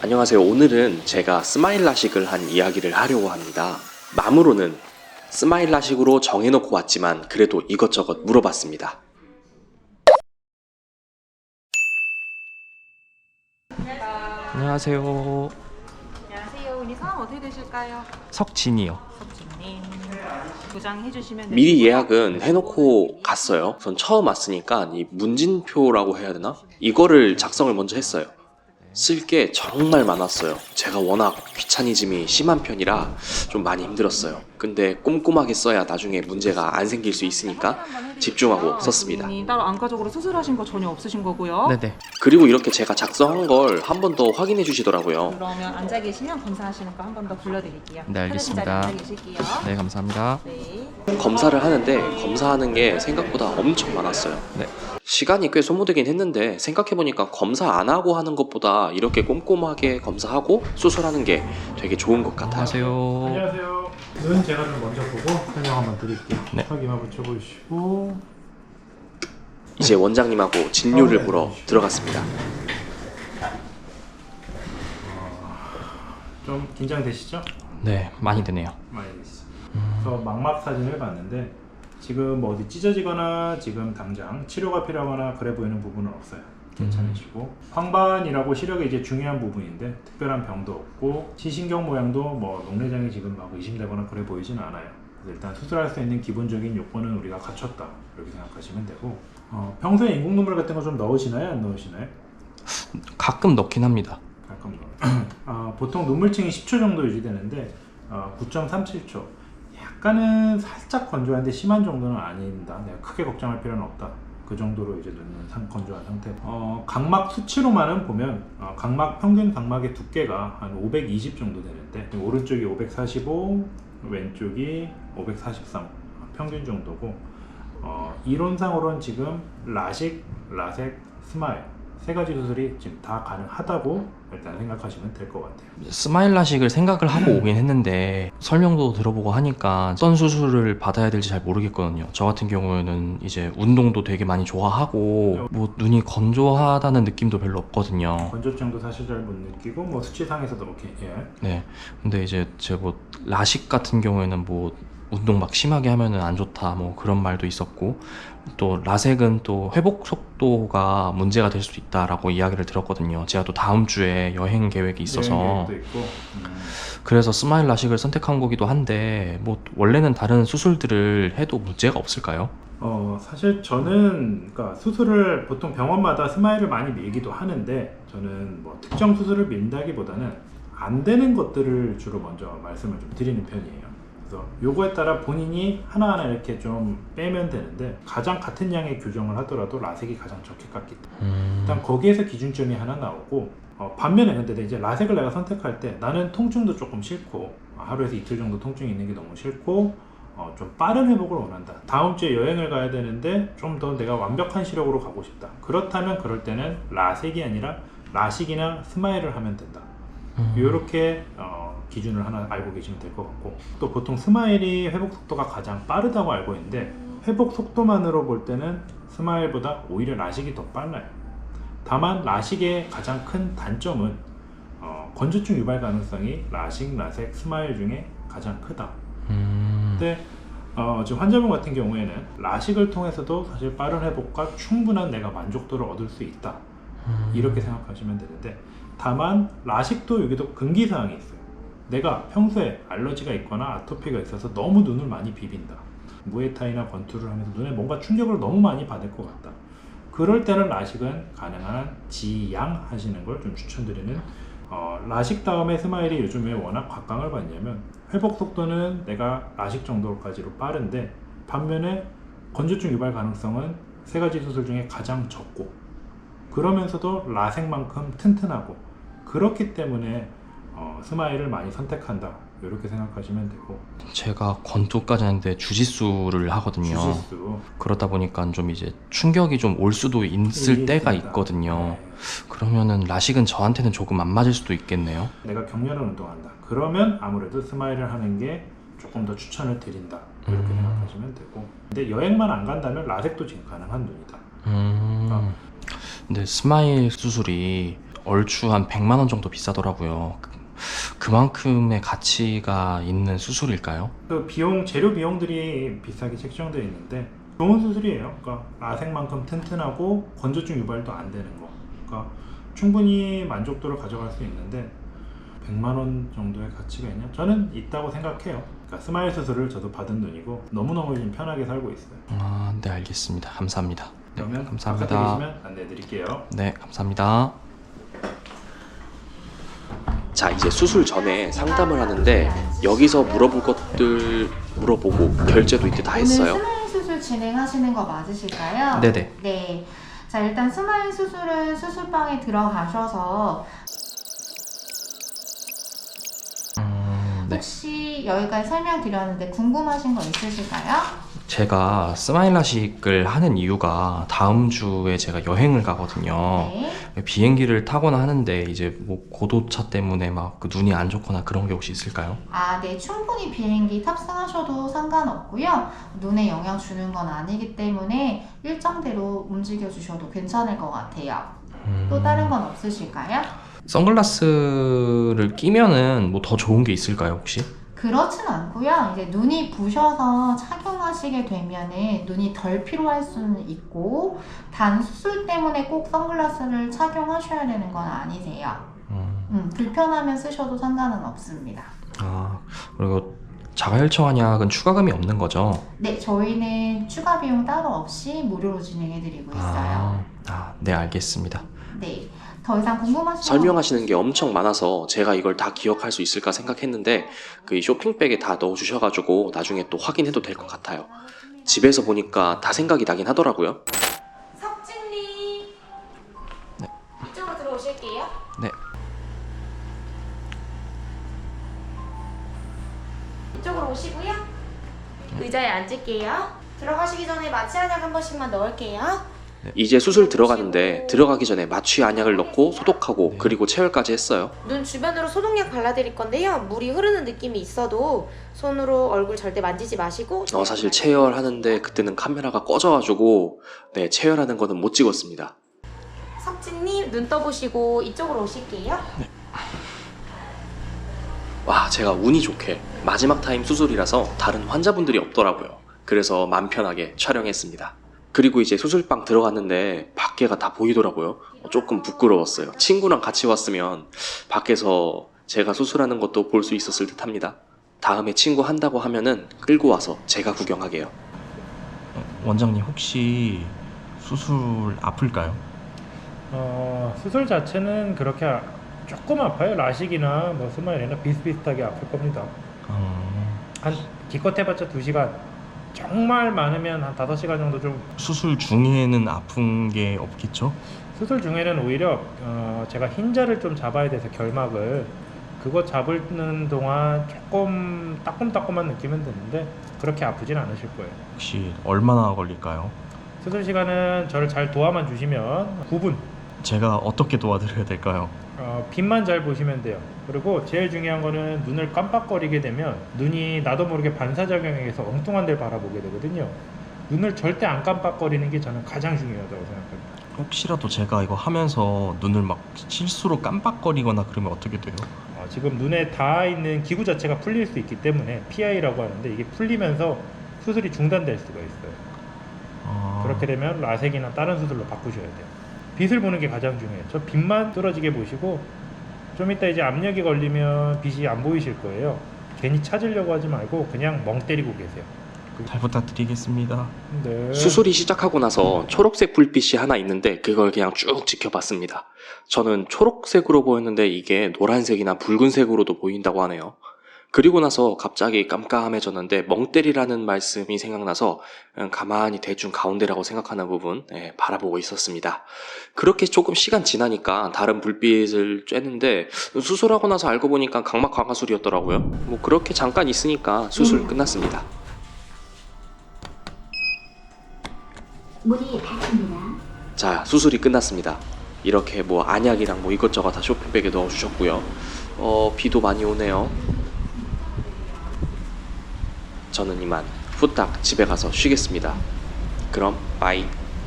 안녕하세요. 오늘은 제가 스마일 라식을 한 이야기를 하려고 합니다. 맘으로는 스마일 라식으로 정해놓고 왔지만 그래도 이것저것 물어봤습니다. 안녕하세요. 안녕하세요. 우리 성함 어떻게 되실까요? 석진이요. 석진님. 도장해 주시면 미리 되시고요. 예약은 해놓고 갔어요. 전 처음 왔으니까 이 문진표라고 해야 되나? 이거를 작성을 먼저 했어요. 쓸 게 정말 많았어요. 제가 워낙 귀차니즘이 심한 편이라 좀 많이 힘들었어요. 근데 꼼꼼하게 써야 나중에 문제가 안 생길 수 있으니까 집중하고 썼습니다. 본인이 따로 안과적으로 수술하신 거 전혀 없으신 거고요. 네네. 그리고 이렇게 제가 작성한 걸 한 번 더 확인해 주시더라고요. 그러면 앉아 계시면 검사하시는 거 한 번 더 불러드릴게요. 네, 알겠습니다. 편하신 자리 앉아 계실게요. 네, 감사합니다. 네. 검사를 하는데 검사하는 게 생각보다 엄청 많았어요. 네. 시간이 꽤 소모되긴 했는데 생각해보니까 검사 안 하고 하는 것보다 이렇게 꼼꼼하게 검사하고 수술하는 게 되게 좋은 것 같아요. 안녕하세요. 안녕하세요. 눈 제가 좀 먼저 보고 설명 한번 드릴게요. 네. 턱이만 붙여보시고 이제 원장님하고 진료를 보러 들어갔습니다. 좀 긴장되시죠? 네, 많이 되네요. 많이 되시죠. 그래서 망막 사진을 봤는데 지금 뭐 어디 찢어지거나 지금 당장 치료가 필요하거나 그래 보이는 부분은 없어요. 괜찮으시고 황반이라고 시력의 이제 중요한 부분인데 특별한 병도 없고 시신경 모양도 뭐 녹내장이 지금 막 의심되거나 그래 보이진 않아요. 그래서 일단 수술할 수 있는 기본적인 요건은 우리가 갖췄다 이렇게 생각하시면 되고 평소에 인공 눈물 같은 거 좀 넣으시나요? 안 넣으시나요? 가끔 넣긴 합니다. 가끔 넣어요. 보통 눈물층이 10초 정도 유지되는데 9.37초 약간은 살짝 건조한데 심한 정도는 아니다. 내가 크게 걱정할 필요는 없다. 그 정도로 이제 눈은 건조한 상태. 각막 수치로만은 보면 각막 평균 각막의 두께가 한 520 정도 되는데 오른쪽이 545, 왼쪽이 543 평균 정도고 이론상으로는 지금 라식, 라섹, 스마일 세 가지 수술이 지금 다 가능하다고 일단 생각하시면 될 것 같아요. 스마일 라식을 생각을 하고 오긴 했는데 설명도 들어보고 하니까 어떤 수술을 받아야 될지 잘 모르겠거든요. 저 같은 경우에는 이제 운동도 되게 많이 좋아하고 뭐 눈이 건조하다는 느낌도 별로 없거든요. 건조증도 사실 잘 못 느끼고 뭐 수치상에서도 이렇게 네. 근데 이제 제가 뭐 라식 같은 경우에는 뭐 운동 막 심하게 하면은 안 좋다 뭐 그런 말도 있었고 또 라섹은 또 회복 속도가 문제가 될 수도 있다라고 이야기를 들었거든요. 제가 또 다음 주에 여행 계획이 있어서 여행 계획도 있고 그래서 스마일 라식을 선택한 거기도 한데 뭐 원래는 다른 수술들을 해도 문제가 없을까요? 사실 저는 그러니까 수술을 보통 병원마다 스마일을 많이 밀기도 하는데 저는 뭐 특정 수술을 민다기보다는 안 되는 것들을 주로 먼저 말씀을 좀 드리는 편이에요. 그래서 요거에 따라 본인이 하나하나 이렇게 좀 빼면 되는데 가장 같은 양의 교정을 하더라도 라섹이 가장 적게 깎기 때문에 일단 거기에서 기준점이 하나 나오고 반면에 근데 이제 라섹을 내가 선택할 때 나는 통증도 조금 싫고 하루에서 이틀 정도 통증이 있는 게 너무 싫고 좀 빠른 회복을 원한다. 다음 주에 여행을 가야 되는데 좀 더 내가 완벽한 시력으로 가고 싶다. 그렇다면 그럴 때는 라섹이 아니라 라식이나 스마일을 하면 된다. 이렇게 기준을 하나 알고 계시면 될 것 같고 또 보통 스마일이 회복 속도가 가장 빠르다고 알고 있는데 회복 속도만으로 볼 때는 스마일보다 오히려 라식이 더 빨라요. 다만 라식의 가장 큰 단점은 건조증 유발 가능성이 라식, 라섹, 스마일 중에 가장 크다. 근데 지금 환자분 같은 경우에는 라식을 통해서도 사실 빠른 회복과 충분한 내가 만족도를 얻을 수 있다. 이렇게 생각하시면 되는데 다만 라식도 여기도 금기사항이 있어요. 내가 평소에 알러지가 있거나 아토피가 있어서 너무 눈을 많이 비빈다. 무에타이나 권투를 하면서 눈에 뭔가 충격을 너무 많이 받을 것 같다. 그럴 때는 라식은 가능한 지양하시는 걸 좀 추천드리는 라식 다음에 스마일이 요즘에 워낙 곽강을 받냐면 회복 속도는 내가 라식 정도까지로 빠른데 반면에 건조증 유발 가능성은 세 가지 수술 중에 가장 적고 그러면서도 라섹만큼 튼튼하고 그렇기 때문에 스마일을 많이 선택한다 이렇게 생각하시면 되고 제가 권투까지 하는데 주짓수를 하거든요. 주짓수 그러다 보니까 좀 이제 충격이 좀 올 수도 있을 때가 있습니다. 있거든요. 네. 그러면은 라식은 저한테는 조금 안 맞을 수도 있겠네요. 내가 격렬한 운동한다 그러면 아무래도 스마일을 하는 게 조금 더 추천을 드린다 이렇게 생각하시면 되고 근데 여행만 안 간다면 라섹도 지금 가능한 눈이다. 근데 스마일 수술이 얼추 한 100만 원 정도 비싸더라고요. 그만큼의 가치가 있는 수술일까요? 그 비용, 재료 비용들이 비싸게 책정되어 있는데 좋은 수술이에요. 그러니까 라섹만큼 튼튼하고 건조증 유발도 안 되는 거. 그러니까 충분히 만족도를 가져갈 수 있는데 100만 원 정도의 가치가 있냐? 저는 있다고 생각해요. 그러니까 스마일 수술을 저도 받은 돈이고 너무너무 지금 편하게 살고 있어요. 아, 네, 알겠습니다. 감사합니다. 네, 그러면 감사합니다. 감사드리시면 안내해 드릴게요. 네, 감사합니다. 자, 이제 수술 전에 상담을 하는데 여기서 물어볼 것들 물어보고 결제도 이제 다 했어요. 오늘 스마일 수술 진행하시는 거 맞으실까요? 네네. 네. 자, 일단 스마일 수술은 수술방에 들어가셔서 네. 혹시 여기까지 설명드렸는데 궁금하신 거 있으실까요? 제가 스마일 라식을 하는 이유가 다음 주에 제가 여행을 가거든요. 네. 비행기를 타거나 하는데 이제 뭐 고도차 때문에 막 그 눈이 안 좋거나 그런 게 혹시 있을까요? 아, 네. 충분히 비행기 탑승하셔도 상관없고요. 눈에 영향 주는 건 아니기 때문에 일정대로 움직여 주셔도 괜찮을 것 같아요. 또 다른 건 없으실까요? 선글라스를 끼면은 뭐 더 좋은 게 있을까요, 혹시? 그렇진 않고요. 이제 눈이 부셔서 착용하시게 되면은 눈이 덜 피로할 수는 있고 단 수술 때문에 꼭 선글라스를 착용하셔야 되는 건 아니세요. 불편하면 쓰셔도 상관은 없습니다. 아, 그리고 자가혈청 한약은 추가금이 없는 거죠? 네, 저희는 추가 비용 따로 없이 무료로 진행해드리고 있어요. 네, 알겠습니다. 네, 더 이상 궁금하신 설명하시는 게 엄청 많아서 제가 이걸 다 기억할 수 있을까 생각했는데 그 쇼핑백에 다 넣어주셔가지고 나중에 또 확인해도 될 것 같아요. 집에서 보니까 다 생각이 나긴 하더라고요. 석진님, 네. 이쪽으로 들어오실게요. 네. 이쪽으로 오시고요. 의자에 앉을게요. 들어가시기 전에 마취 한약 한 번씩만 넣을게요. 이제 수술 들어가는데 들어가기 전에 마취 안약을 넣고 소독하고 네. 그리고 체열까지 했어요. 눈 주변으로 소독약 발라드릴 건데요. 물이 흐르는 느낌이 있어도 손으로 얼굴 절대 만지지 마시고. 사실 체열하는데 그때는 카메라가 꺼져가지고 네, 체열하는 거는 못 찍었습니다. 석진님 눈 떠보시고 이쪽으로 오실게요. 와, 제가 운이 좋게 마지막 타임 수술이라서 다른 환자분들이 없더라고요. 그래서 맘 편하게 촬영했습니다. 그리고 이제 수술방 들어갔는데 밖에가 다 보이더라고요. 조금 부끄러웠어요. 친구랑 같이 왔으면 밖에서 제가 수술하는 것도 볼 수 있었을 듯 합니다. 다음에 친구 한다고 하면은 끌고 와서 제가 구경하게요. 원장님 혹시 수술 아플까요? 수술 자체는 그렇게 조금 아파요. 라식이나 뭐 스마일이나 비슷비슷하게 아플 겁니다. 한 기껏 해봤자 2시간, 정말 많으면 한 5시간 정도 좀. 수술 중에는 아픈 게 없겠죠? 수술 중에는 오히려 제가 흰자를 좀 잡아야 돼서 결막을 그거 잡는 동안 조금 따끔따끔한 느낌은 드는데 그렇게 아프진 않으실 거예요. 혹시 얼마나 걸릴까요? 수술 시간은 저를 잘 도와만 주시면 9분. 제가 어떻게 도와드려야 될까요? 빛만 잘 보시면 돼요. 그리고 제일 중요한 거는 눈을 깜빡거리게 되면 눈이 나도 모르게 반사작용해서 엉뚱한 데를 바라보게 되거든요. 눈을 절대 안 깜빡거리는 게 저는 가장 중요하다고 생각합니다. 혹시라도 제가 이거 하면서 눈을 막 실수로 깜빡거리거나 그러면 어떻게 돼요? 지금 눈에 닿아 있는 기구 자체가 풀릴 수 있기 때문에 PI라고 하는데 이게 풀리면서 수술이 중단될 수가 있어요. 그렇게 되면 라섹이나 다른 수술로 바꾸셔야 돼요. 빛을 보는 게 가장 중요해요. 저 빛만 떨어지게 보시고 좀 이따 이제 압력이 걸리면 빛이 안 보이실 거예요. 괜히 찾으려고 하지 말고 그냥 멍 때리고 계세요. 잘 부탁드리겠습니다. 네. 수술이 시작하고 나서 초록색 불빛이 하나 있는데 그걸 그냥 쭉 지켜봤습니다. 저는 초록색으로 보였는데 이게 노란색이나 붉은색으로도 보인다고 하네요. 그리고 나서 갑자기 깜깜해졌는데 멍 때리라는 말씀이 생각나서 그냥 가만히 대충 가운데라고 생각하는 부분 바라보고 있었습니다. 그렇게 조금 시간 지나니까 다른 불빛을 쬐는데 수술하고 나서 알고 보니까 각막 강화술이었더라고요. 뭐 그렇게 잠깐 있으니까 수술 끝났습니다. 문이 닫힙니다. 자, 수술이 끝났습니다. 이렇게 뭐 안약이랑 뭐 이것저것 다 쇼핑백에 넣어주셨고요. 비도 많이 오네요. 저는 이만 후딱 집에 가서 쉬겠습니다. 그럼 빠이.